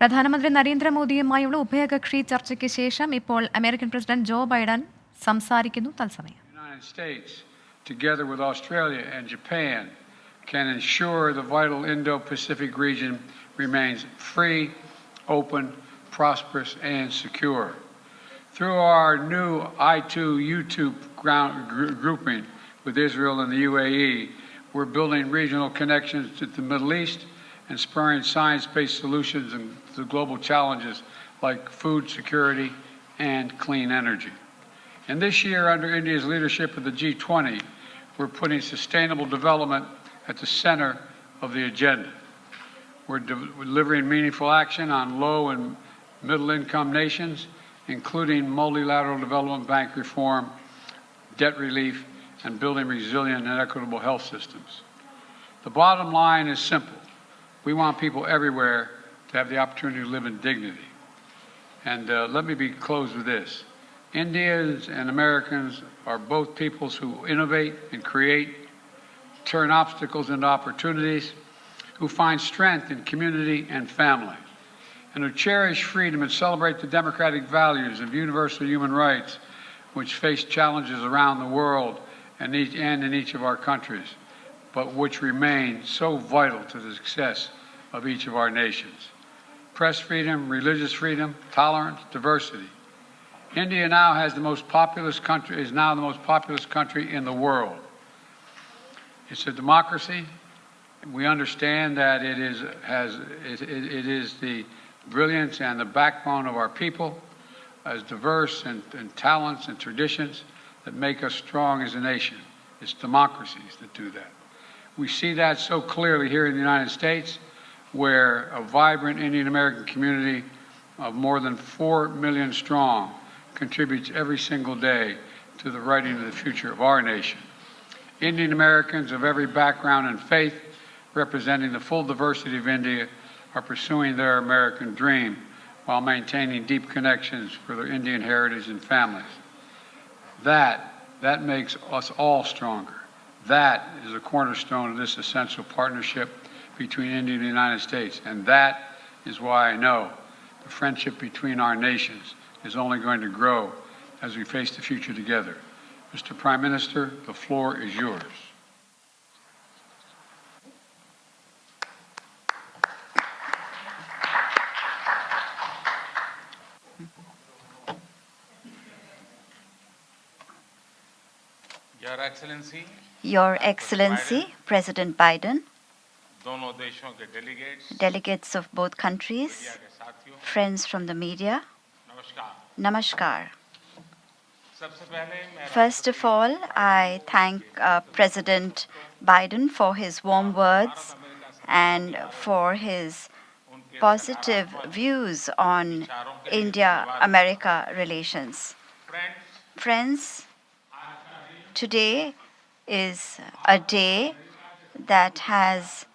പ്രധാനമന്ത്രി നരേന്ദ്രമോദിയുമായുള്ള ഉഭയകക്ഷി ചർച്ചയ്ക്ക് ശേഷം ഇപ്പോൾ അമേരിക്കൻ പ്രസിഡന്റ് ജോ ബൈഡൻ സംസാരിക്കുന്നു. തത്സമയം. United States, together with Australia and Japan, can ensure the vital Indo-Pacific region remains free, open, prosperous, and secure. Through our new I2U2 grouping with Israel and the UAE, we're building regional connections to the Middle East and spurring science-based solutions to global challenges like food security and clean energy. And this year, under India's leadership of the G20, we're putting sustainable development at the center of the agenda. We're delivering meaningful action on low and middle-income nations, including multilateral development bank reform, debt relief, and building resilient and equitable health systems. The bottom line is simple. We want people everywhere to have the opportunity to live in dignity. And let me close with this. Indians and Americans are both peoples who innovate and create, turn obstacles into opportunities, who find strength in community and family, and who cherish freedom and celebrate the democratic values of universal human rights which face challenges around the world and in each of our countries, but which remain so vital to the success of each of our nations. Press freedom, religious freedom, tolerance, diversity. India is now the most populous country in the world. It's a democracy. We understand that it is the brilliance and the backbone of our people, as diverse and talents and traditions that make us strong as a nation. It's democracies that do that. We see that so clearly here in the United States, where a vibrant Indian American community of more than 4 million strong contributes every single day to the writing of the future of our nation. Indian Americans of every background and faith, representing the full diversity of India, are pursuing their American dream while maintaining deep connections for their Indian heritage and families. That makes us all stronger. That is a cornerstone of this essential partnership between India and the United States. And that is why I know the friendship between our nations is only going to grow as we face the future together. Mr. Prime Minister, the floor is yours. Your Excellency, President Biden, delegates of both countries, friends from the media, Namaskar. First of all, I thank President Biden for his warm words and for his positive views on India-America relations. Friends, today is a day that has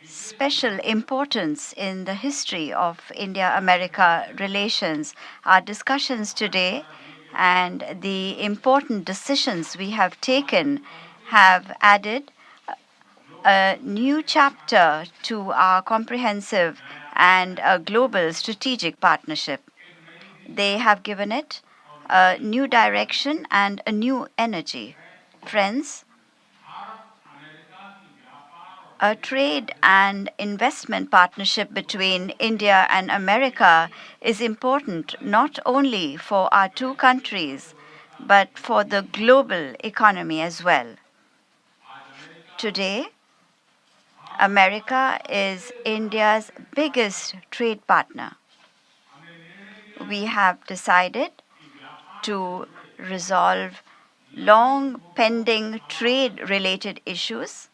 special importance in the history of India-America relations. Our discussions today and the important decisions we have taken have added a new chapter to our comprehensive and a global strategic partnership. They have given it a new direction and a new energy. Friends, a trade and investment partnership between India and America is important not only for our two countries, but for the global economy as well. Today, America is India's biggest trade partner. We have decided to resolve long pending trade-related issues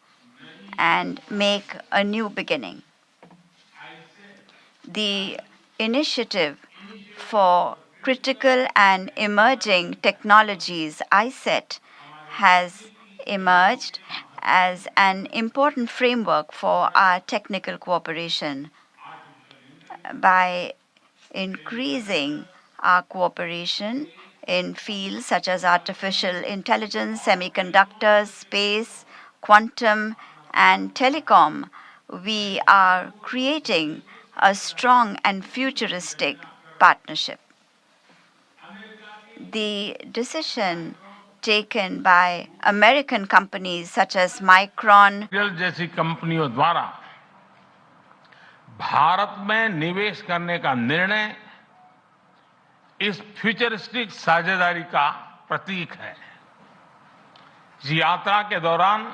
and make a new beginning. The initiative for critical and emerging technologies, ICET, has emerged as an important framework for our technical cooperation. By increasing our cooperation in fields such as artificial intelligence, semiconductors, space, quantum, and telecom, we are creating a strong and futuristic partnership. The decision taken by American companies such as Micron, जैसी कंपनियों द्वारा भारत में निवेश करने का निर्णय इस futuristic साझेदारी का प्रतीक है। इस यात्रा के दौरान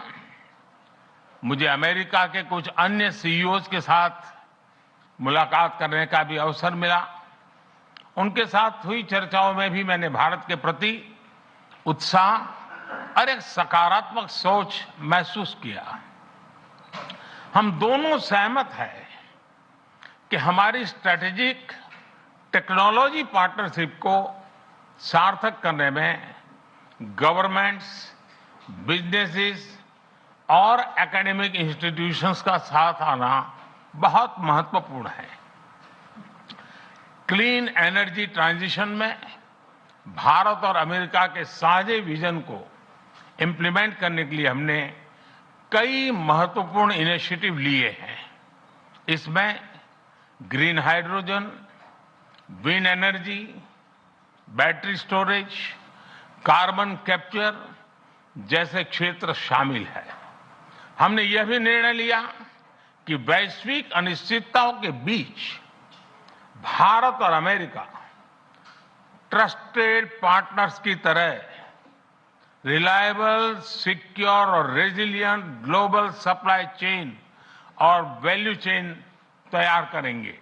मुझे अमेरिका के कुछ अन्य सीईओज के साथ मुलाकात करने का भी अवसर मिला। उनके साथ हुई चर्चाओं में भी मैंने भारत के प्रति उत्साह और एक सकारात्मक सोच महसूस किया। हम दोनों सहमत हैं कि हमारी स्ट्रैटेजिक टेक्नोलॉजी पार्टनरशिप को सार्थक करने में गवर्नमेंट्स, बिजनेसेस और एकेडमिक इंस्टीट्यूशंस का साथ आना बहुत महत्वपूर्ण है। क्लीन एनर्जी ट्रांजिशन में भारत और अमेरिका के साझे विजन को इंप्लीमेंट करने के लिए हमने कई महत्वपूर्ण इनिशिएटिव लिए हैं। इसमें green hydrogen, wind energy, battery storage, carbon capture जैसे क्षेत्र शामिल है। हमने यह भी निर्णय लिया कि वैश्विक अनिश्चितताओं के बीच भारत और अमेरिका ट्रस्टेड पार्टनर्स की तरह रिलायबल, सिक्योर और रेजिलिएंट ग्लोबल सप्लाई चेन और वैल्यू चेन तैयार करेंगे।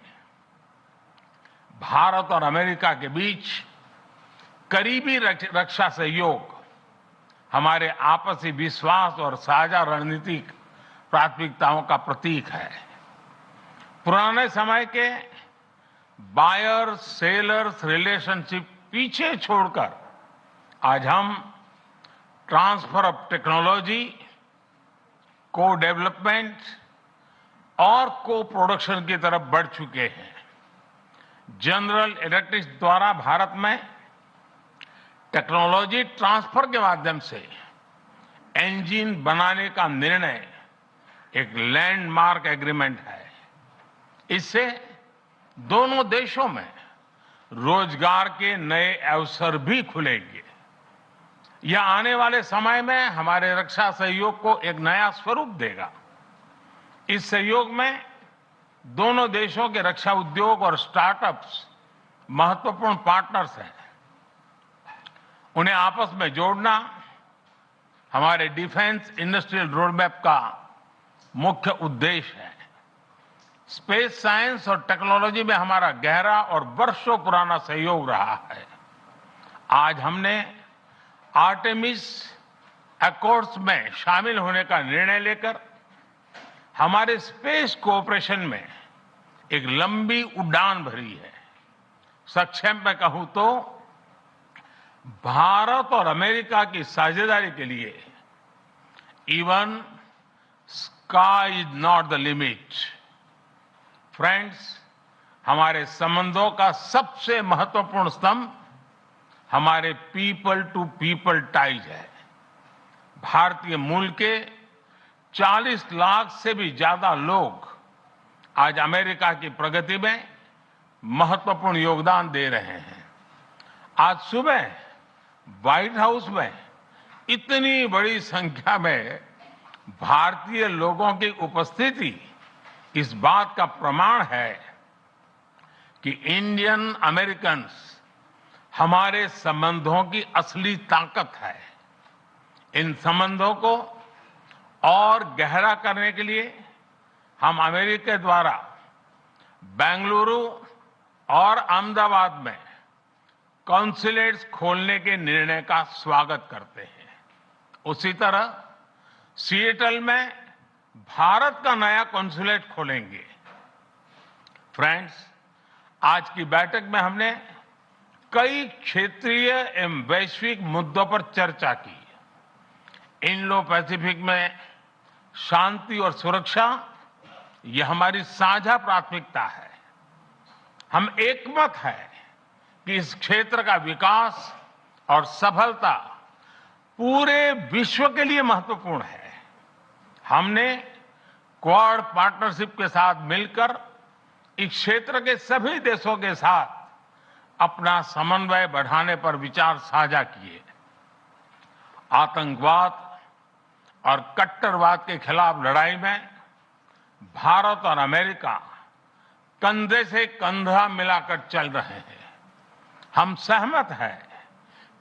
भारत और अमेरिका के बीच करीबी रक्षा सहयोग हमारे आपसी विश्वास और साझा रणनीतिक प्राथमिकताओं का प्रतीक है। पुराने समय के बायर सेलर्स रिलेशनशिप पीछे छोड़कर आज हम ट्रांसफर ऑफ टेक्नोलॉजी, को डेवलपमेंट और को प्रोडक्शन की तरफ बढ़ चुके हैं। जनरल इलेक्ट्रिक द्वारा भारत में टेक्नोलॉजी ट्रांसफर के माध्यम से इंजन बनाने का निर्णय एक लैंडमार्क एग्रीमेंट है। इससे दोनों देशों में रोजगार के नए अवसर भी खुलेंगे। यह आने वाले समय में हमारे रक्षा सहयोग को एक नया स्वरूप देगा। इस सहयोग में दोनों देशों के रक्षा उद्योग और स्टार्टअप्स महत्वपूर्ण पार्टनर्स हैं। उन्हें आपस में जोड़ना हमारे डिफेंस इंडस्ट्रियल रोडमैप का मुख्य उद्देश्य है। स्पेस साइंस और टेक्नोलॉजी में हमारा गहरा और वर्षों पुराना सहयोग रहा है। आज हमने आर्टेमिस अकॉर्ड्स में शामिल होने का निर्णय लेकर हमारे स्पेस कोऑपरेशन में एक लंबी उड़ान भरी है। संक्षेप में कहूं तो भारत और अमेरिका की साझेदारी के लिए even sky is not the limit. Friends, हमारे संबंधों का सबसे महत्वपूर्ण स्तंभ हमारे पीपल टू पीपल टाइज है। भारतीय मूल के 40 लाख से भी ज्यादा लोग आज अमेरिका की प्रगति में महत्वपूर्ण योगदान दे रहे हैं। आज सुबह व्हाइट हाउस में इतनी बड़ी संख्या में भारतीय लोगों की उपस्थिति इस बात का प्रमाण है कि इंडियन अमेरिकन्स हमारे संबंधों की असली ताकत है। इन संबंधों को और गहरा करने के लिए हम अमेरिका द्वारा बेंगलुरु और अहमदाबाद में कॉन्सुलेट्स खोलने के निर्णय का स्वागत करते हैं। उसी तरह सिएटल में भारत का नया कॉन्सुलेट खोलेंगे। फ्रेंड्स, आज की बैठक में हमने कई क्षेत्रीय एवं वैश्विक मुद्दों पर चर्चा की। इंडो पैसिफिक में शांति और सुरक्षा यह हमारी साझा प्राथमिकता है। हम एकमत हैं कि इस क्षेत्र का विकास और सफलता पूरे विश्व के लिए महत्वपूर्ण है। हमने क्वाड पार्टनरशिप के साथ मिलकर इस क्षेत्र के सभी देशों के साथ अपना समन्वय बढ़ाने पर विचार साझा किए। आतंकवाद और कट्टरवाद के खिलाफ लड़ाई में भारत और अमेरिका कंधे से कंधा मिलाकर चल रहे हैं। हम सहमत हैं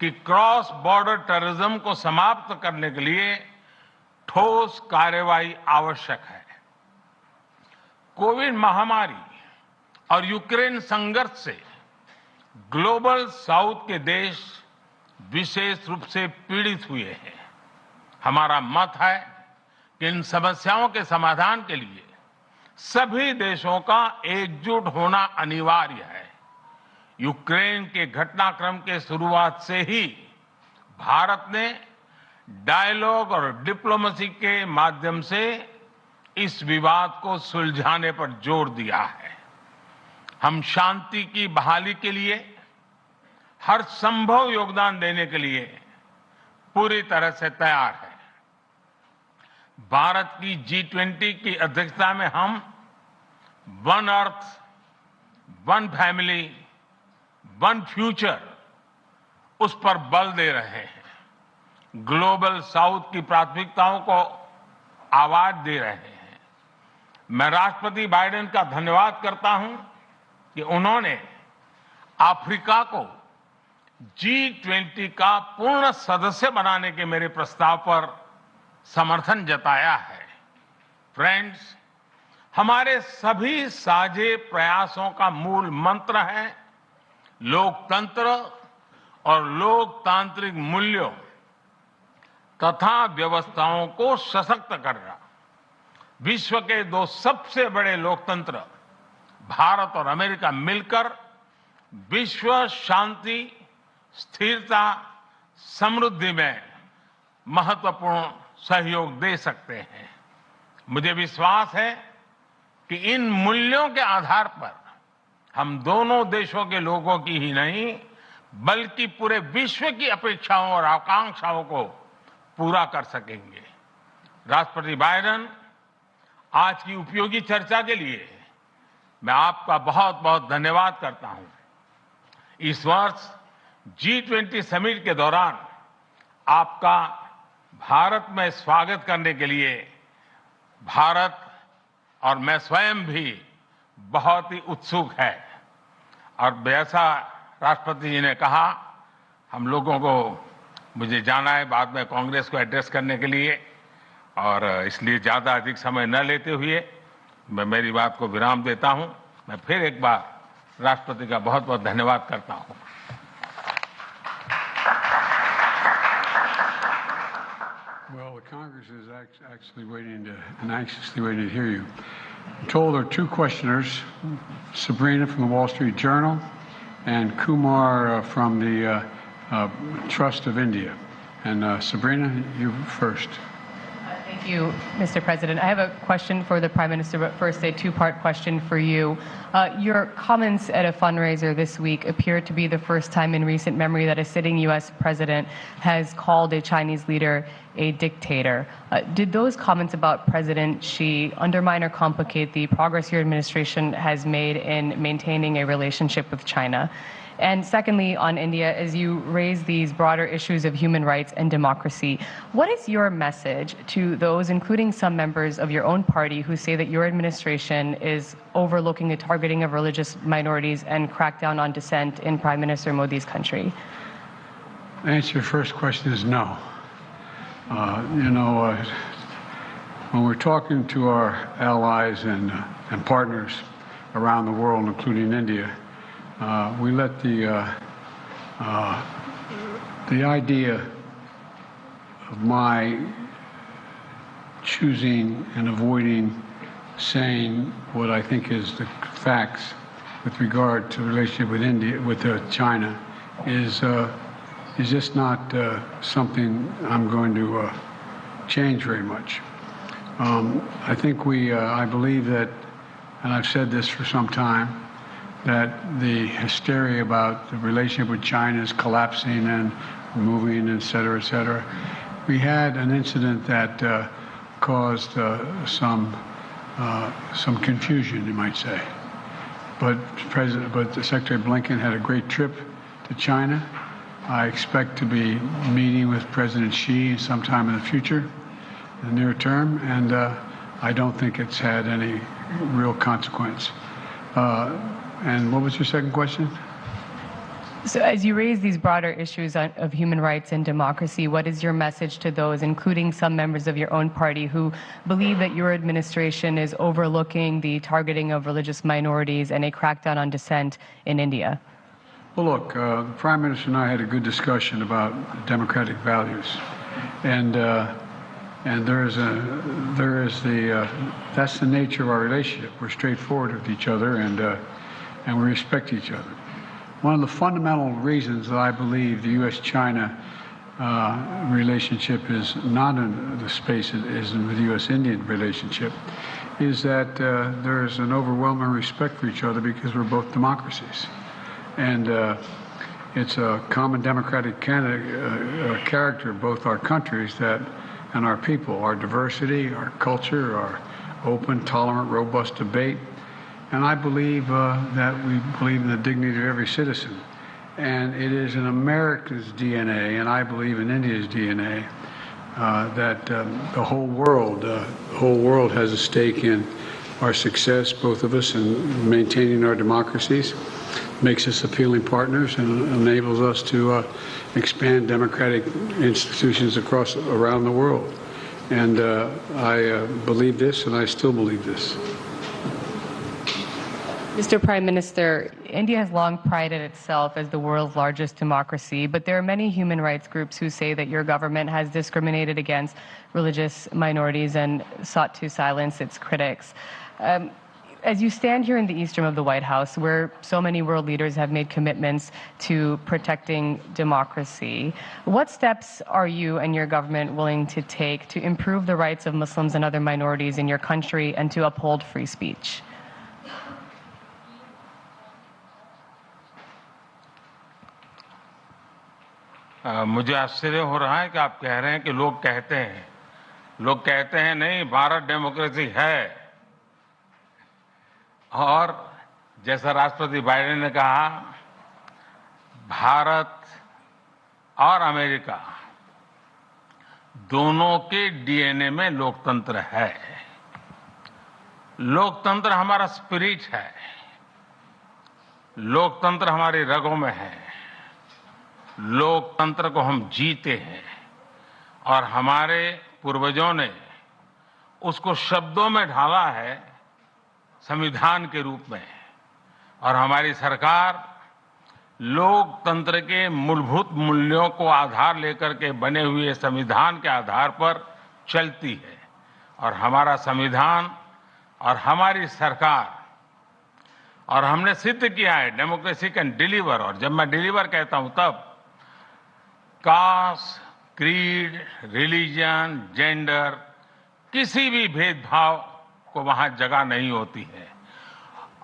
कि क्रॉस बॉर्डर टेररिज्म को समाप्त करने के लिए ठोस कार्रवाई आवश्यक है। कोविड महामारी और यूक्रेन संघर्ष से ग्लोबल साउथ के देश विशेष रूप से पीड़ित हुए हैं। हमारा मत है कि इन समस्याओं के समाधान के लिए सभी देशों का एकजुट होना अनिवार्य है। यूक्रेन के घटनाक्रम के शुरुआत से ही भारत ने डायलॉग और डिप्लोमेसी के माध्यम से इस विवाद को सुलझाने पर जोर दिया है। हम शांति की बहाली के लिए हर संभव योगदान देने के लिए पूरी तरह से तैयार है। भारत की G20 की अध्यक्षता में हम one earth, one family, one future उस पर बल दे रहे हैं। ग्लोबल साउथ की प्राथमिकताओं को आवाज दे रहे हैं। मैं राष्ट्रपति बाइडेन का धन्यवाद करता हूं कि उन्होंने अफ्रीका को G20 का पूर्ण सदस्य बनाने के मेरे प्रस्ताव पर समर्थन जताया है। फ्रेंड्स, हमारे सभी साझे प्रयासों का मूल मंत्र है लोकतंत्र और लोकतांत्रिक मूल्यों तथा व्यवस्थाओं को सशक्त करना। विश्व के दो सबसे बड़े लोकतंत्र भारत और अमेरिका मिलकर विश्व शांति, स्थिरता, समृद्धि में महत्वपूर्ण सहयोग दे सकते हैं। मुझे विश्वास है कि इन मूल्यों के आधार पर हम दोनों देशों के लोगों की ही नहीं बल्कि पूरे विश्व की अपेक्षाओं और आकांक्षाओं को पूरा कर सकेंगे। राष्ट्रपति बाइडेन, आज की उपयोगी चर्चा के लिए मैं आपका बहुत बहुत धन्यवाद करता हूं। इस वर्ष G20 समिट के दौरान आपका भारत में स्वागत करने के लिए भारत और मैं स्वयं भी बहुत ही उत्सुक है। और जैसा राष्ट्रपति जी ने कहा, हम लोगों को मुझे जाना है बाद में कांग्रेस को एड्रेस करने के लिए, और इसलिए ज़्यादा अधिक समय न लेते हुए मैं मेरी बात को विराम देता हूं। मैं फिर एक बार राष्ट्रपति का बहुत बहुत धन्यवाद करता हूं। Well, the Congress is actually waiting to, and anxiously waiting to hear you. I'm told there are two questioners, Sabrina from the Wall Street Journal and Kumar from the Trust of India. And Sabrina, you first. Thank you, Mr. President. I have a question for the Prime Minister, but first a two-part question for you. Your comments at a fundraiser this week appear to be the first time in recent memory that a sitting U.S. president has called a Chinese leader a dictator. Did those comments about President Xi undermine or complicate the progress your administration has made in maintaining a relationship with China? And secondly, on India, as you raise these broader issues of human rights and democracy, what is your message to those, including some members of your own party, who say that your administration is overlooking the targeting of religious minorities and crackdown on dissent in Prime Minister Modi's country? The answer to your first question is no. When we're talking to our allies and partners around the world, including India, we let the idea of my choosing and avoiding saying what I think is the facts with regard to the relationship with India, with China, is just not something I'm going to change very much. I think I believe that, and I've said this for some time, that the hysteria about the relationship with China is collapsing and moving, et cetera, et cetera. We had an incident that caused some some confusion, you might say. But Secretary Blinken had a great trip to China. I expect to be meeting with President Xi sometime in the future, in the near term, and I don't think it's had any real consequence. And what was your second question? So as you raise these broader issues of human rights and democracy, what is your message to those, including some members of your own party, who believe that your administration is overlooking the targeting of religious minorities and a crackdown on dissent in India? Well, look, the Prime Minister and I had a good discussion about democratic values, and that's the nature of our relationship. We're straightforward with each other, and we respect each other. One of the fundamental reasons that I believe the U.S.-China relationship is not in the space it is in the U.S.-Indian relationship is that there's an overwhelming respect for each other because we're both democracies. And it's a common democratic character of both our countries and our people, our diversity, our culture, our open, tolerant, robust debate. And I believe that we believe in the dignity of every citizen. And it is in America's DNA, and I believe in India's DNA, that the whole world has a stake in our success, both of us, in maintaining our democracies, makes us appealing partners, and enables us to expand democratic institutions around the world. And I believe this, and I still believe this. Mr. Prime Minister, India has long prided itself as the world's largest democracy, but there are many human rights groups who say that your government has discriminated against religious minorities and sought to silence its critics. As you stand here in the east room of the White House, where so many world leaders have made commitments to protecting democracy, what steps are you and your government willing to take to improve the rights of Muslims and other minorities in your country and to uphold free speech? मुझे आश्चर्य हो रहा है कि आप कह रहे हैं कि लोग कहते हैं नहीं, भारत डेमोक्रेसी है। और जैसा राष्ट्रपति बाइडेन ने कहा, भारत और अमेरिका दोनों के डीएनए में लोकतंत्र है। लोकतंत्र हमारा स्पिरिट है, लोकतंत्र हमारी रगों में है, लोकतंत्र को हम जीते हैं और हमारे पूर्वजों ने उसको शब्दों में ढाला है संविधान के रूप में। और हमारी सरकार लोकतंत्र के मूलभूत मूल्यों को आधार लेकर के बने हुए संविधान के आधार पर चलती है। और हमारा संविधान और हमारी सरकार, और हमने सिद्ध किया है डेमोक्रेसी कैन डिलीवर। और जब मैं डिलीवर कहता हूं तब कास्ट, क्रीड, रिलीजन, जेंडर, किसी भी भेदभाव को वहां जगह नहीं होती है।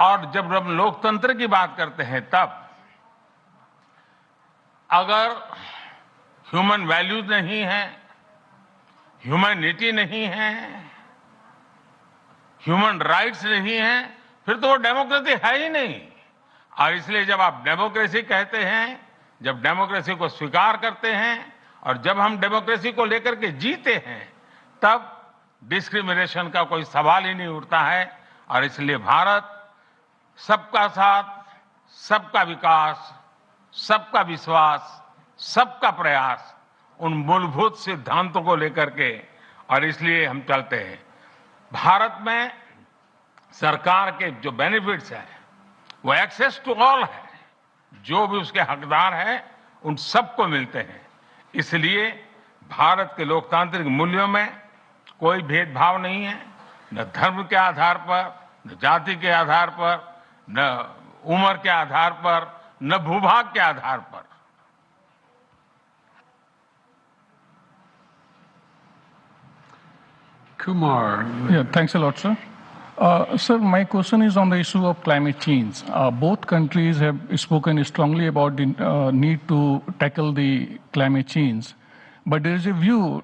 और जब हम लोकतंत्र की बात करते हैं तब अगर ह्यूमन वैल्यूज नहीं है, ह्यूमैनिटी नहीं है, ह्यूमन राइट्स नहीं है, फिर तो वो डेमोक्रेसी है ही नहीं। और इसलिए जब आप डेमोक्रेसी कहते हैं, जब डेमोक्रेसी को स्वीकार करते हैं और जब हम डेमोक्रेसी को लेकर के जीते हैं, तब डिस्क्रिमिनेशन का कोई सवाल ही नहीं उठता है। और इसलिए भारत सबका साथ, सबका विकास, सबका विश्वास, सबका प्रयास, उन मूलभूत सिद्धांतों को लेकर के, और इसलिए हम चलते हैं। भारत में सरकार के जो बेनिफिट्स हैं वो एक्सेस टू ऑल है, जो भी उसके हकदार हैं उन सबको मिलते हैं। इसलिए भारत के लोकतांत्रिक मूल्यों में कोई भेदभाव नहीं है, न धर्म के आधार पर, न जाति के आधार पर, न उम्र के आधार पर, न भूभाग के आधार पर। Kumar. Yeah, thanks a lot, sir. Sir, my question is on the issue of climate change. Both countries have spoken strongly about the need to tackle the climate change, but there is a view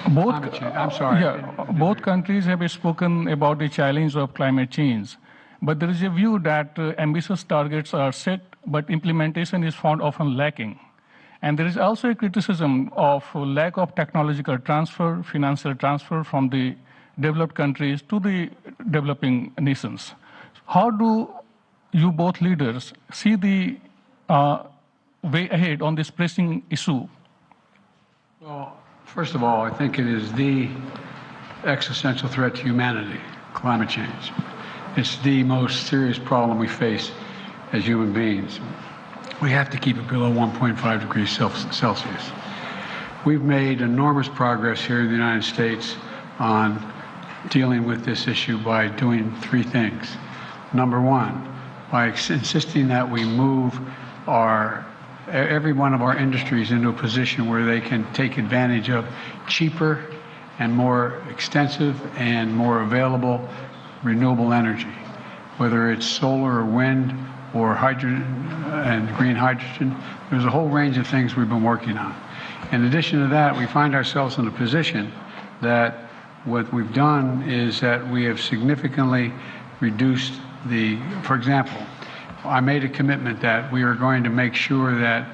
Climate change. I'm sorry. Yeah, both countries have spoken about the challenge of climate change, but there is a view that ambitious targets are set, but implementation is found often lacking. And there is also a criticism of lack of technological transfer, financial transfer from the developed countries to the developing nations. How do you both leaders see the way ahead on this pressing issue? Well, first of all, I think it is the existential threat to humanity, climate change. It's the most serious problem we face as human beings. We have to keep it below 1.5 degrees Celsius. We've made enormous progress here in the United States on dealing with this issue by doing three things. Number one, by insisting that we move every one of our industries into a position where they can take advantage of cheaper and more extensive and more available renewable energy, whether it's solar or wind or hydrogen and green hydrogen. There's a whole range of things we've been working on. In addition to that, we find ourselves in a position that what we've done is that we have significantly reduced for example, I made a commitment that we are going to make sure that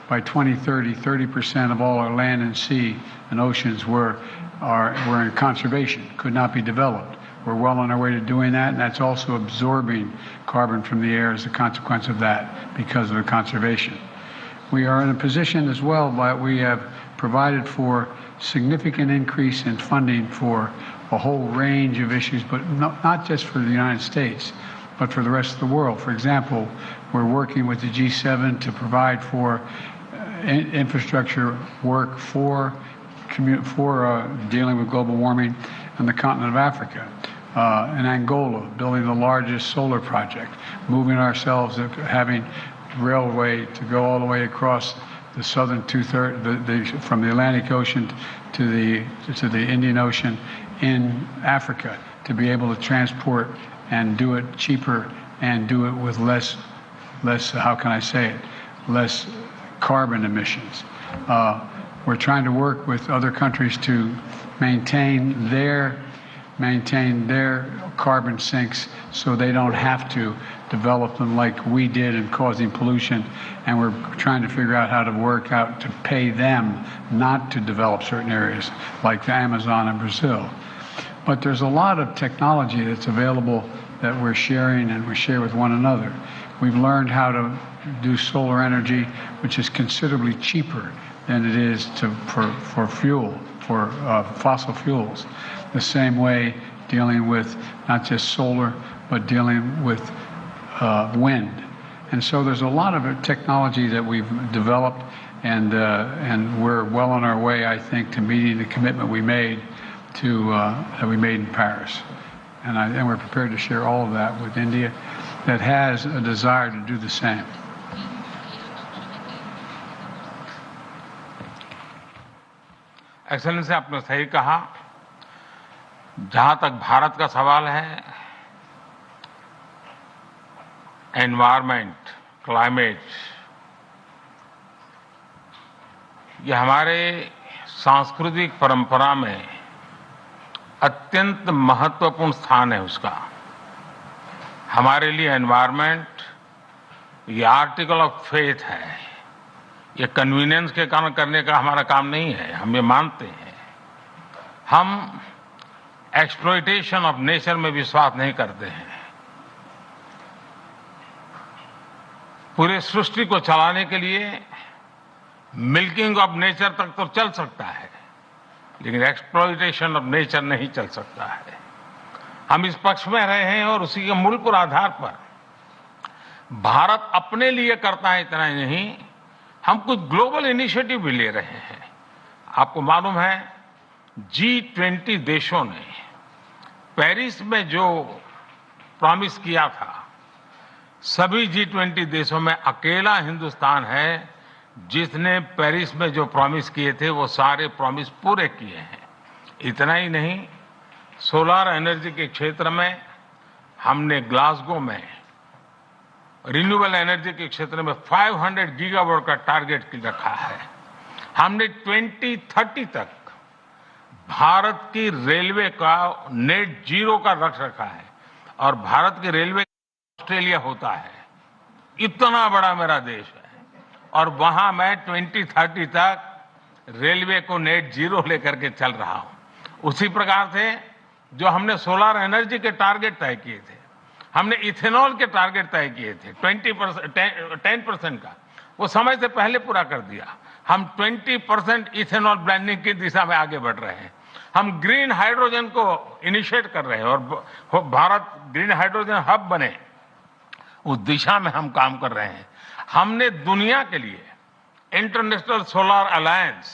by 2030, 30% of all our land and sea and oceans were in conservation, could not be developed. We're well on our way to doing that, and that's also absorbing carbon from the air as a consequence of that because of the conservation. We are in a position as well that we have provided for significant increase in funding for a whole range of issues, but not just for the United States, but for the rest of the world. For example, we're working with the G7 to provide for infrastructure work for dealing with global warming on the continent of Africa. In Angola, building the largest solar project, moving ourselves, having railway to go all the way across the southern from the Atlantic Ocean to the Indian Ocean in Africa, to be able to transport and do it cheaper and do it with less, how can I say it, less carbon emissions. We're trying to work with other countries to maintain their carbon sinks so they don't have to develop them like we did in causing pollution, and we're trying to figure out how to work out to pay them not to develop certain areas like the Amazon and Brazil. But there's a lot of technology that's available that we're sharing and we share with one another. We've learned how to do solar energy, which is considerably cheaper than it is for fossil fuels. The same way dealing with not just solar, but dealing with wind. And so there's a lot of technology that we've developed, and we're well on our way, I think, to meeting the commitment we made that we made in Paris. And we're prepared to share all of that with India that has a desire to do the same. Excellency, आपने सही कहा। जहां तक भारत का सवाल है, environment, climate, ये हमारे सांस्कृतिक परंपरा में अत्यंत महत्वपूर्ण स्थान है उसका। हमारे लिए एनवायरमेंट ये आर्टिकल ऑफ फेथ है। ये कन्वीनियंस के कारण करने का हमारा काम नहीं है, हम ये मानते हैं। हम एक्सप्लॉयटेशन ऑफ नेचर में विश्वास नहीं करते हैं। पूरे सृष्टि को चलाने के लिए मिल्किंग ऑफ नेचर तक तो चल सकता है, लेकिन एक्सप्लॉयटेशन ऑफ नेचर नहीं चल सकता है। हम इस पक्ष में रहे हैं और उसी के मूल पर आधार पर भारत अपने लिए करता है, इतना ही नहीं, हम कुछ ग्लोबल इनिशिएटिव भी ले रहे हैं। आपको मालूम है, G20 देशों ने पेरिस में जो प्रॉमिस किया था, सभी G20 देशों में अकेला हिंदुस्तान है जिसने पेरिस में जो प्रॉमिस किए थे वो सारे प्रॉमिस पूरे किए हैं। इतना ही नहीं, सोलर एनर्जी के क्षेत्र में हमने ग्लासगो में रिन्यूएबल एनर्जी के क्षेत्र में 500 गीगावाट का टारगेट रखा है। हमने 2030 तक भारत की रेलवे का नेट जीरो का लक्ष्य रखा है और भारत की रेलवे ऑस्ट्रेलिया होता है। इतना बड़ा मेरा देश है और वहां मैं 2030 तक रेलवे को नेट जीरो लेकर के चल रहा हूं। उसी प्रकार से जो हमने सोलर एनर्जी के टारगेट तय किए थे, हमने इथेनॉल के टारगेट तय किए थे 10% का, वो समय से पहले पूरा कर दिया। हम 20% इथेनॉल ब्लेंडिंग की दिशा में आगे बढ़ रहे हैं। हम ग्रीन हाइड्रोजन को इनिशिएट कर रहे हैं और भारत ग्रीन हाइड्रोजन हब बने, उस दिशा में हम काम कर रहे हैं। हमने दुनिया के लिए इंटरनेशनल सोलर अलायंस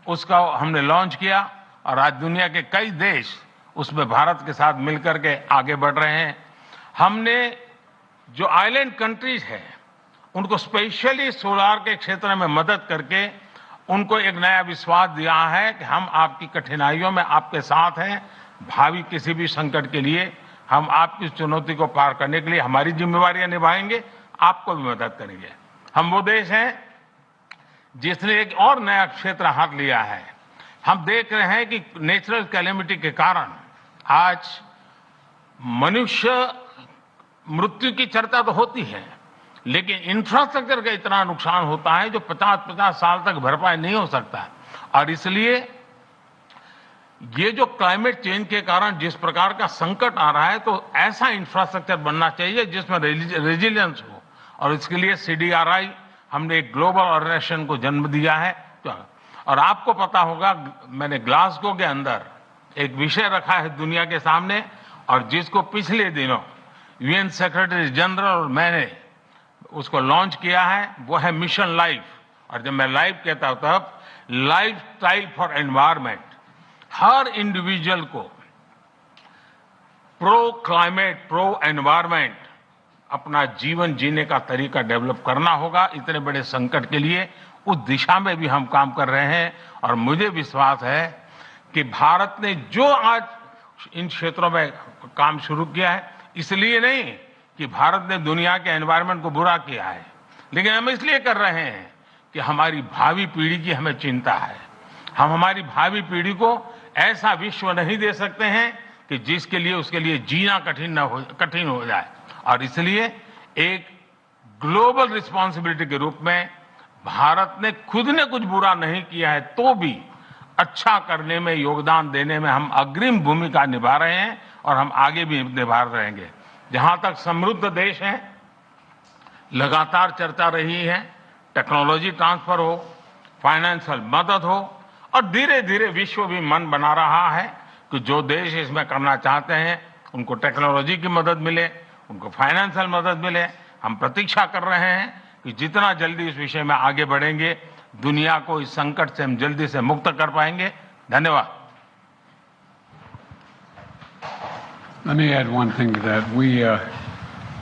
उसका हमने लॉन्च किया और आज दुनिया के कई देश उसमें भारत के साथ मिलकर के आगे बढ़ रहे हैं। हमने जो आइलैंड कंट्रीज हैं उनको स्पेशली सोलार के क्षेत्र में मदद करके उनको एक नया विश्वास दिया है कि हम आपकी कठिनाइयों में आपके साथ हैं। भावी किसी भी संकट के लिए हम आपकी चुनौती को पार करने के लिए हमारी जिम्मेवारियां निभाएंगे, आपको भी मदद करेंगे। हम वो देश हैं जिसने एक और नया क्षेत्र हाथ लिया है। हम देख रहे हैं कि नेचुरल कैलेमिटी के कारण आज मनुष्य मृत्यु की चर्चा तो होती है, लेकिन इंफ्रास्ट्रक्चर का इतना नुकसान होता है जो 50-50 साल तक भरपाई नहीं हो सकता। और इसलिए ये जो क्लाइमेट चेंज के कारण जिस प्रकार का संकट आ रहा है, तो ऐसा इंफ्रास्ट्रक्चर बनना चाहिए जिसमें रेजिलियंस हो, और इसके लिए CDRI हमने एक ग्लोबल ऑर्गेनाइजेशन को जन्म दिया है। और आपको पता होगा, मैंने ग्लासगो के अंदर एक विषय रखा है दुनिया के सामने, और जिसको पिछले दिनों UN सेक्रेटरी जनरल और मैंने उसको लॉन्च किया है, वो है मिशन लाइफ। और जब मैं लाइफ कहता हूं तब life style for environment. Her individual को प्रो क्लाइमेट, प्रो एनवायरमेंट अपना जीवन जीने का तरीका डेवलप करना होगा। इतने बड़े संकट के लिए उस दिशा में भी हम काम कर रहे हैं और मुझे विश्वास है कि भारत ने जो आज इन क्षेत्रों में काम शुरू किया है, इसलिए नहीं कि भारत ने दुनिया के एनवायरमेंट को बुरा किया है, लेकिन हम इसलिए कर रहे हैं कि हमारी भावी पीढ़ी की हमें चिंता है। हम हमारी भावी पीढ़ी को ऐसा विश्व नहीं दे सकते हैं कि जिसके लिए उसके लिए जीना कठिन हो जाए। और इसलिए एक ग्लोबल रिस्पॉन्सिबिलिटी के रूप में भारत ने खुद ने कुछ बुरा नहीं किया है तो भी अच्छा करने में, योगदान देने में हम अग्रिम भूमिका निभा रहे हैं और हम आगे भी निभा रहेंगे। जहां तक समृद्ध देश है, लगातार चर्चा रही है, टेक्नोलॉजी ट्रांसफर हो, फाइनेंशियल मदद हो, और धीरे धीरे विश्व भी मन बना रहा है कि जो देश इसमें करना चाहते हैं उनको टेक्नोलॉजी की मदद मिले, उनको फाइनेंशियल मदद मिले। हम प्रतीक्षा कर रहे हैं कि जितना जल्दी इस विषय में आगे बढ़ेंगे, दुनिया को इस संकट से हम जल्दी से मुक्त कर पाएंगे। धन्यवाद। Let me add one thing to that.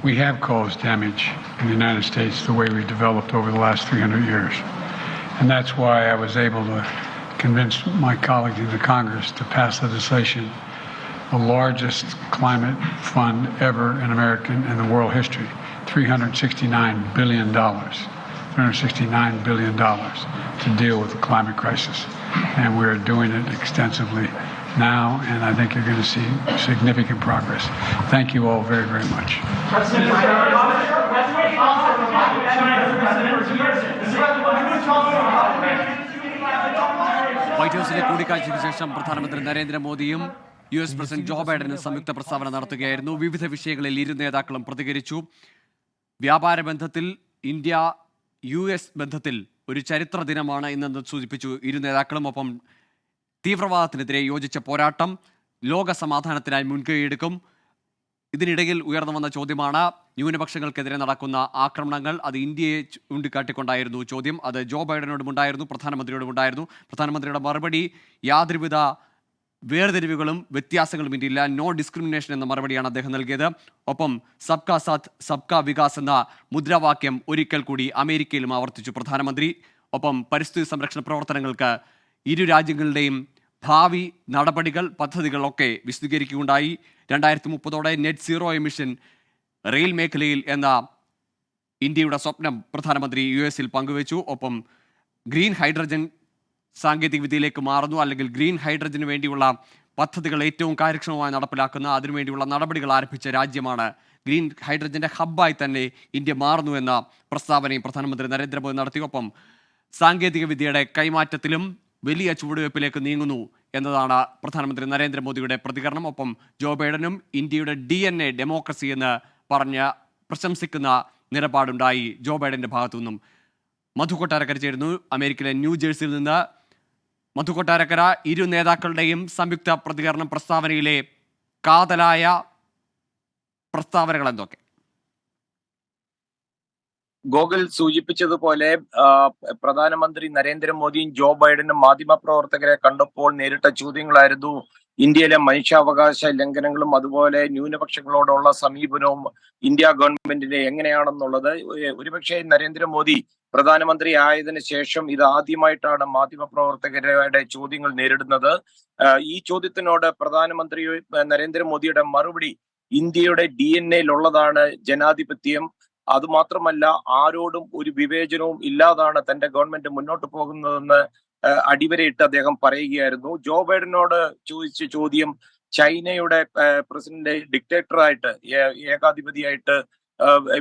We have caused damage in the United States the way we developed over the last 300 years. And that's why I was able to convince my colleagues in the Congress to pass legislation, the largest climate fund ever in American and the world history, $369 billion. $369 billion to deal with the climate crisis. And we're doing it extensively now, and I think you're going to see significant progress. Thank you all very, very much. White ഹൌസിലെ കൂടിക്കാഴ്ചയ്ക്ക് ശേഷം പ്രധാനമന്ത്രി നരേന്ദ്രമോദിയും US president Joe ബൈഡനും സംയുക്ത പ്രസ്താവന നടത്തുകയായിരുന്നു. വിവിധ വിഷയങ്ങളിൽ ഇരു നേതാക്കളും പ്രതികരിച്ചു. വ്യാപാര ബന്ധത്തിൽ, ഇന്ത്യ US ബന്ധത്തിൽ ഒരു ചരിത്ര ദിനമാണ് ഇന്നെന്ന് സൂചിപ്പിച്ചു ഇരു നേതാക്കളും. ഒപ്പം തീവ്രവാദത്തിനെതിരെ യോജിച്ച പോരാട്ടം ലോക സമാധാനത്തിനായി മുൻകൈയെടുക്കും. ഇതിനിടയിൽ ഉയർന്നു വന്ന ചോദ്യമാണ് ന്യൂനപക്ഷങ്ങൾക്കെതിരെ നടക്കുന്ന ആക്രമണങ്ങൾ. അത് ഇന്ത്യയെ ചൂണ്ടിക്കാട്ടിക്കൊണ്ടായിരുന്നു ചോദ്യം. അത് ജോ ബൈഡനോടുമുണ്ടായിരുന്നു, പ്രധാനമന്ത്രിയോടുമുണ്ടായിരുന്നു. പ്രധാനമന്ത്രിയുടെ മറുപടി യാതൊരുവിധ വേർതിരിവുകളും വ്യത്യാസങ്ങളും ഇന്ത്യയില്ല, നോ ഡിസ്ക്രിമിനേഷൻ എന്ന മറുപടിയാണ് അദ്ദേഹം നൽകിയത്. ഒപ്പം സബ്കാ സാത്ത് സബ്കാ വികാസ് എന്ന മുദ്രാവാക്യം ഒരിക്കൽ കൂടി അമേരിക്കയിലും ആവർത്തിച്ചു പ്രധാനമന്ത്രി. ഒപ്പം പരിസ്ഥിതി സംരക്ഷണ പ്രവർത്തനങ്ങൾക്ക് ഇരു രാജ്യങ്ങളുടെയും ഭാവി നടപടികൾ, പദ്ധതികളൊക്കെ വിശദീകരിക്കുകയുണ്ടായി. 2030 നെറ്റ് സീറോ എമിഷൻ റെയിൽ മേഖലയിൽ എന്ന ഇന്ത്യയുടെ സ്വപ്നം പ്രധാനമന്ത്രി US പങ്കുവച്ചു. ഒപ്പം ഗ്രീൻ ഹൈഡ്രജൻ സാങ്കേതിക വിദ്യയിലേക്ക് മാറുന്നു, അല്ലെങ്കിൽ ഗ്രീൻ ഹൈഡ്രജന് വേണ്ടിയുള്ള പദ്ധതികൾ ഏറ്റവും കാര്യക്ഷമമായി നടപ്പിലാക്കുന്ന അതിനുവേണ്ടിയുള്ള നടപടികൾ ആരംഭിച്ച രാജ്യമാണ്. ഗ്രീൻ ഹൈഡ്രജന്റെ ഹബ്ബായി തന്നെ ഇന്ത്യ മാറുന്നു എന്ന പ്രസ്താവനയും പ്രധാനമന്ത്രി നരേന്ദ്രമോദി നടത്തിയൊപ്പം സാങ്കേതിക വിദ്യയുടെ കൈമാറ്റത്തിലും വലിയ ചുവടുവയ്പ്പിലേക്ക് നീങ്ങുന്നു എന്നതാണ് പ്രധാനമന്ത്രി നരേന്ദ്രമോദിയുടെ പ്രതികരണം. ഒപ്പം ജോ ബൈഡനും ഇന്ത്യയുടെ DNA ഡെമോക്രസി എന്ന് പറഞ്ഞ് പ്രശംസിക്കുന്ന നിലപാടുണ്ടായി ജോ ബൈഡന്റെ ഭാഗത്തുനിന്നും. മധു കൊട്ടാരക്കര ചേരുന്നു അമേരിക്കയിലെ ന്യൂജേഴ്സിയിൽ നിന്ന്. മധു കൊട്ടാരക്കര, ഇരു നേതാക്കളുടെയും സംയുക്ത പ്രതികരണം, പ്രസ്താവനയിലെ കാതലായ പ്രസ്താവനകൾ എന്തൊക്കെ? ഗോകുൽ സൂചിപ്പിച്ചതുപോലെ പ്രധാനമന്ത്രി നരേന്ദ്രമോദിയും ജോ ബൈഡനും മാധ്യമപ്രവർത്തകരെ കണ്ടപ്പോൾ നേരിട്ട ചോദ്യങ്ങളായിരുന്നു ഇന്ത്യയിലെ മനുഷ്യാവകാശ ലംഘനങ്ങളും അതുപോലെ ന്യൂനപക്ഷങ്ങളോടുള്ള സമീപനവും ഇന്ത്യ ഗവൺമെന്റിന് എങ്ങനെയാണെന്നുള്ളത്. ഒരുപക്ഷെ നരേന്ദ്രമോദി പ്രധാനമന്ത്രി ആയതിനു ശേഷം ഇത് ആദ്യമായിട്ടാണ് മാധ്യമപ്രവർത്തകരുടെ ചോദ്യങ്ങൾ നേരിടുന്നത്. ഈ ചോദ്യത്തിനോട് പ്രധാനമന്ത്രി നരേന്ദ്രമോദിയുടെ മറുപടി ഇന്ത്യയുടെ DNA-യിലുള്ളതാണ് ജനാധിപത്യം, അതുമാത്രമല്ല ആരോടും ഒരു വിവേചനവും ഇല്ലാതാണ് തന്റെ ഗവൺമെന്റ് മുന്നോട്ട് പോകുന്നതെന്ന് അടിവരയിട്ട് അദ്ദേഹം പറയുകയായിരുന്നു. ജോ ബൈഡനോട് ചോദിച്ച ചോദ്യം ചൈനയുടെ പ്രസിഡന്റ് ഡിക്റ്റേറ്ററായിട്ട്, ഏകാധിപതിയായിട്ട്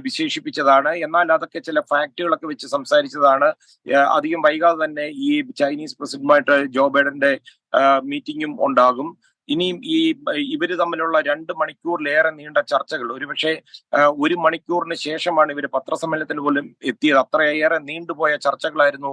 വിശേഷിപ്പിച്ചതാണ്. എന്നാൽ അതൊക്കെ ചില ഫാക്ടുകളൊക്കെ വെച്ച് സംസാരിച്ചതാണ്. അധികം വൈകാതെ തന്നെ ഈ ചൈനീസ് പ്രസിഡന്റുമായിട്ട് ജോ ബൈഡന്റെ മീറ്റിംഗും ഉണ്ടാകും. ഇനിയും ഇവര് തമ്മിലുള്ള 2 മണിക്കൂറിലേറെ നീണ്ട ചർച്ചകൾ, ഒരുപക്ഷെ 1 മണിക്കൂറിന് ശേഷമാണ് ഇവര് പത്രസമ്മേളനത്തിന് പോലും എത്തിയത്. അത്രയേറെ നീണ്ടുപോയ ചർച്ചകളായിരുന്നു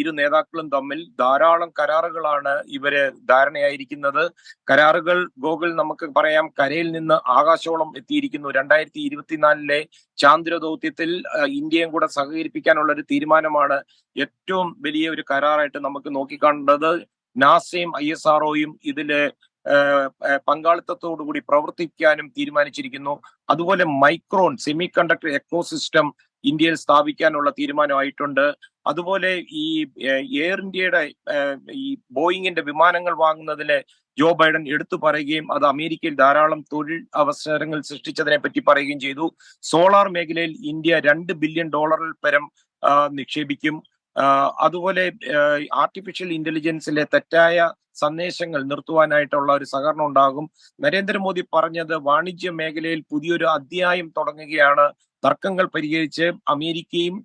ഇരു നേതാക്കളും തമ്മിൽ. ധാരാളം കരാറുകളാണ് ഇവര് ധാരണയായിരിക്കുന്നത്. കരാറുകൾ ഗോകുൽ നമുക്ക് പറയാം കരയിൽ നിന്ന് ആകാശോളം എത്തിയിരിക്കുന്നു. 2024 ചാന്ദ്ര ദൗത്യത്തിൽ ഇന്ത്യയും കൂടെ സഹകരിപ്പിക്കാനുള്ള ഒരു തീരുമാനമാണ് ഏറ്റവും വലിയ ഒരു കരാറായിട്ട് നമുക്ക് നോക്കിക്കാണേണ്ടത്. നാസയും ISROയും ഇതില് പങ്കാളിത്തത്തോടുകൂടി പ്രവർത്തിക്കാനും തീരുമാനിച്ചിരിക്കുന്നു. അതുപോലെ മൈക്രോൺ സെമി കണ്ടക്ടർ എക്കോസിസ്റ്റം ഇന്ത്യയിൽ സ്ഥാപിക്കാനുള്ള തീരുമാനമായിട്ടുണ്ട്. അതുപോലെ ഈ എയർ ഇന്ത്യയുടെ ഈ ബോയിങ്ങിന്റെ വിമാനങ്ങൾ വാങ്ങുന്നതില് ജോ ബൈഡൻ എടുത്തു പറയുകയും അത് അമേരിക്കയിൽ ധാരാളം തൊഴിൽ അവസരങ്ങൾ സൃഷ്ടിച്ചതിനെ പറ്റി പറയുകയും ചെയ്തു. സോളാർ മേഖലയിൽ ഇന്ത്യ $2 ബില്യൺ പരം നിക്ഷേപിക്കും. അതുപോലെ ആർട്ടിഫിഷ്യൽ ഇന്റലിജൻസിലെ തെറ്റായ സന്ദേശങ്ങൾ നിർത്തുവാനായിട്ടുള്ള ഒരു സഹകരണം ഉണ്ടാകും. നരേന്ദ്രമോദി പറഞ്ഞത് വാണിജ്യ മേഖലയിൽ പുതിയൊരു അധ്യായം തുടങ്ങുകയാണ്. തർക്കങ്ങൾ പരിഹരിച്ച് അമേരിക്കയും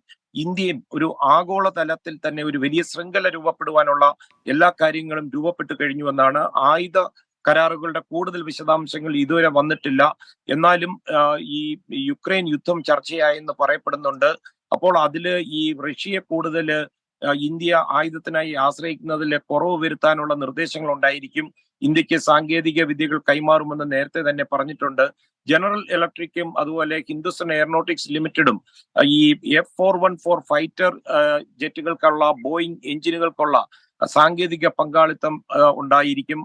ഇന്ത്യയും ഒരു ആഗോള തലത്തിൽ തന്നെ ഒരു വലിയ ശൃംഖല രൂപപ്പെടുവാനുള്ള എല്ലാ കാര്യങ്ങളും രൂപപ്പെട്ടു കഴിഞ്ഞുവെന്നാണ്. ആയുധ കരാറുകളുടെ കൂടുതൽ വിശദാംശങ്ങൾ ഇതുവരെ വന്നിട്ടില്ല. എന്നാലും ഈ യുക്രൈൻ യുദ്ധം ചർച്ചയായെന്ന് പറയപ്പെടുന്നുണ്ട്. അപ്പോൾ അതില് ഈ റഷ്യയെ കൂടുതൽ ഇന്ത്യ ആയുധത്തിനായി ആശ്രയിക്കുന്നതിൽ കുറവ് വരുത്താനുള്ള നിർദ്ദേശങ്ങൾ ഉണ്ടായിരിക്കും. ഇന്ത്യക്ക് സാങ്കേതിക വിദ്യകൾ കൈമാറുമെന്ന് നേരത്തെ തന്നെ പറഞ്ഞിട്ടുണ്ട്. ജനറൽ ഇലക്ട്രിക്കും അതുപോലെ ഹിന്ദുസ്ഥാൻ എയറോനോട്ടിക്സ് ലിമിറ്റഡും ഈ F414 ഫൈറ്റർ ജെറ്റുകൾക്കുള്ള ബോയിങ് എഞ്ചിനുകൾക്കുള്ള സാങ്കേതിക പങ്കാളിത്തം ഉണ്ടായിരിക്കും.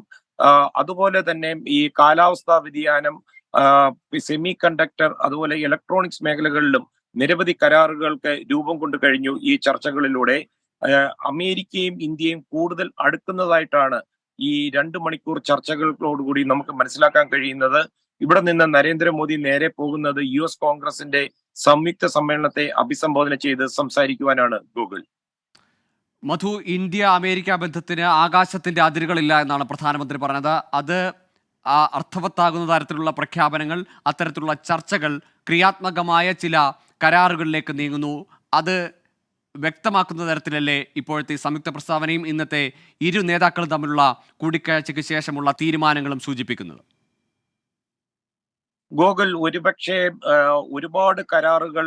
അതുപോലെ തന്നെ ഈ കാലാവസ്ഥാ വ്യതിയാനം, സെമി കണ്ടക്ടർ അതുപോലെ ഇലക്ട്രോണിക്സ് മേഖലകളിലും നിരവധി കരാറുകൾക്ക് രൂപം കൊണ്ടു കഴിഞ്ഞു. ഈ ചർച്ചകളിലൂടെ അമേരിക്കയും ഇന്ത്യയും കൂടുതൽ അടുക്കുന്നതായിട്ടാണ് ഈ 2 മണിക്കൂർ ചർച്ചകളോടുകൂടി നമുക്ക് മനസ്സിലാക്കാൻ കഴിയുന്നത്. ഇവിടെ നിന്ന് നരേന്ദ്രമോദി നേരെ പോകുന്നത് US കോൺഗ്രസിന്റെ സംയുക്ത സമ്മേളനത്തെ അഭിസംബോധന ചെയ്ത് സംസാരിക്കുവാനാണ്. ഗൂഗിൾ മധു, ഇന്ത്യ അമേരിക്ക ബന്ധത്തിന് ആകാശത്തിന്റെ അതിരുകളില്ല എന്നാണ് പ്രധാനമന്ത്രി പറഞ്ഞത്. അത് അർത്ഥവത്താകുന്ന തരത്തിലുള്ള പ്രഖ്യാപനങ്ങൾ, അത്തരത്തിലുള്ള ചർച്ചകൾ ക്രിയാത്മകമായ ചില കരാറുകളിലേക്ക് നീങ്ങുന്നു. അത് വ്യക്തമാക്കുന്ന തരത്തിലല്ലേ ഇപ്പോഴത്തെ സംയുക്ത പ്രസ്താവനയും ഇന്നത്തെ ഇരു നേതാക്കളും തമ്മിലുള്ള കൂടിക്കാഴ്ചയ്ക്ക് ശേഷമുള്ള തീരുമാനങ്ങളും സൂചിപ്പിക്കുന്നത്? ഗോകുൽ, ഒരുപക്ഷെ ഒരുപാട് കരാറുകൾ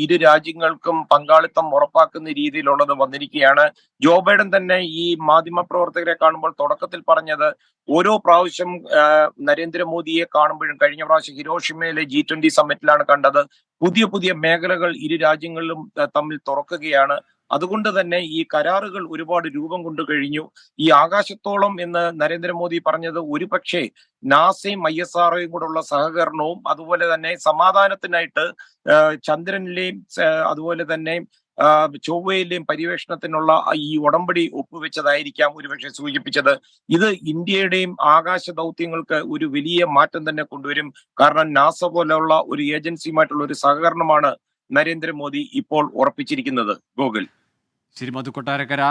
ഇരു രാജ്യങ്ങൾക്കും പങ്കാളിത്തം ഉറപ്പാക്കുന്ന രീതിയിലുള്ളത് വന്നിരിക്കുകയാണ്. ജോ ബൈഡൻ തന്നെ ഈ മാധ്യമ പ്രവർത്തകരെ കാണുമ്പോൾ തുടക്കത്തിൽ പറഞ്ഞത് ഓരോ പ്രാവശ്യം നരേന്ദ്രമോദിയെ കാണുമ്പോഴും, കഴിഞ്ഞ പ്രാവശ്യം ഹിരോഷിമയിലെ G20 സമ്മിറ്റിലാണ് കണ്ടത്, പുതിയ പുതിയ മേഖലകൾ ഇരു രാജ്യങ്ങളിലും തമ്മിൽ തുറക്കുകയാണ്. അതുകൊണ്ട് തന്നെ ഈ കരാറുകൾ ഒരുപാട് രൂപം കൊണ്ടു കഴിഞ്ഞു. ഈ ആകാശത്തോളം എന്ന് നരേന്ദ്രമോദി പറഞ്ഞത് ഒരുപക്ഷെ നാസയും ISROയും കൂടെയുള്ള സഹകരണവും അതുപോലെ തന്നെ സമാധാനത്തിനായിട്ട് ചന്ദ്രനിലെയും അതുപോലെ തന്നെ ചൊവ്വയിലെയും പര്യവേഷണത്തിനുള്ള ഈ ഉടമ്പടി ഒപ്പുവെച്ചതായിരിക്കാം ഒരുപക്ഷെ സൂചിപ്പിച്ചത്. ഇത് ഇന്ത്യയുടെയും ആകാശ ദൗത്യങ്ങൾക്ക് ഒരു വലിയ മാറ്റം തന്നെ കൊണ്ടുവരും. കാരണം നാസ പോലെയുള്ള ഒരു ഏജൻസിയുമായിട്ടുള്ള ഒരു സഹകരണമാണ് നരേന്ദ്രമോദി ഇപ്പോൾ ഉറപ്പിച്ചിരിക്കുന്നത്. ഗോകുൽ, ശ്രീ മധു കൊട്ടാരക്കര,